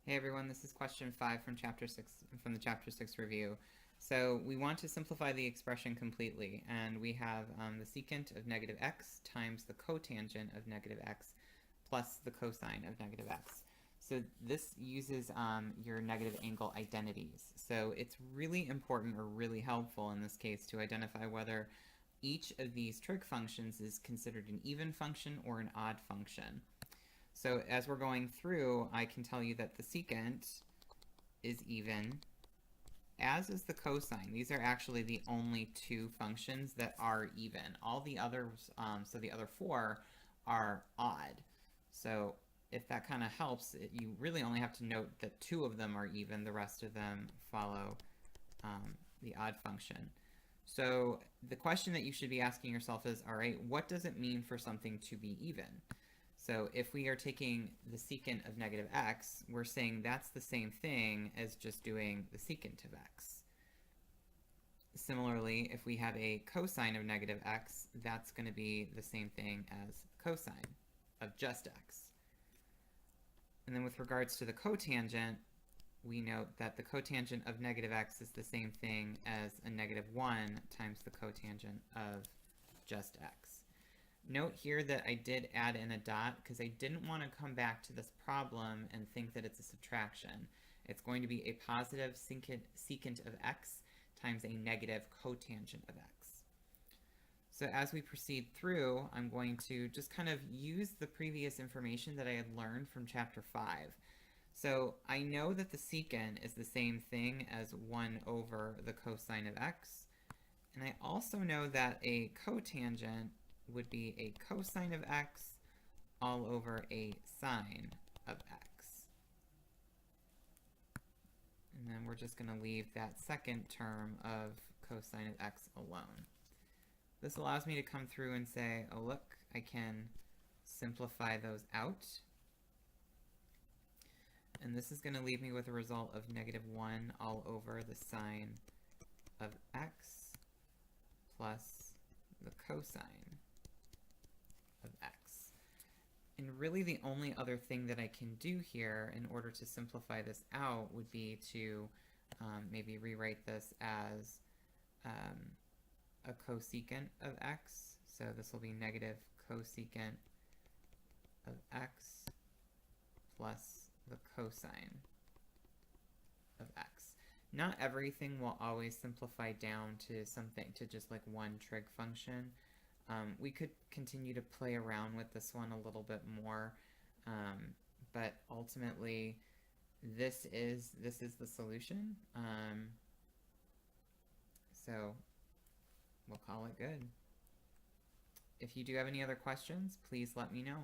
Hey everyone, this is question 5 from the chapter 6 review. So we want to simplify the expression completely, and we have the secant of negative x times the cotangent of negative x plus the cosine of negative x. So this uses your negative angle identities. So it's really important or really helpful in this case to identify whether each of these trig functions is considered an even function or an odd function. So as we're going through, I can tell you that the secant is even, as is the cosine. These are actually the only two functions that are even. All the others, so the other four, are odd. So if that kind of helps, you really only have to note that two of them are even. The rest of them follow the odd function. So the question that you should be asking yourself is, all right, what does it mean for something to be even? So if we are taking the secant of negative x, we're saying that's the same thing as just doing the secant of x. Similarly, if we have a cosine of negative x, that's going to be the same thing as cosine of just x. And then with regards to the cotangent, we note that the cotangent of negative x is the same thing as a negative 1 times the cotangent of just x. Note here that I did add in a dot because I didn't want to come back to this problem and think that it's a subtraction. It's going to be a positive secant of x times a negative cotangent of x. So as we proceed through, I'm going to just kind of use the previous information that I had learned from chapter 5. So I know that the secant is the same thing as 1 over the cosine of x, and I also know that a cotangent would be a cosine of x all over a sine of x. And then we're just going to leave that second term of cosine of x alone. This allows me to come through and say, oh look, I can simplify those out. And this is going to leave me with a result of negative 1 all over the sine of x plus the cosine of x. And really the only other thing that I can do here in order to simplify this out would be to maybe rewrite this as a cosecant of x. So this will be negative cosecant of x plus the cosine of x. Not everything will always simplify down to something, to just like one trig function. We could continue to play around with this one a little bit more, but ultimately this is the solution. So we'll call it good. If you do have any other questions, please let me know.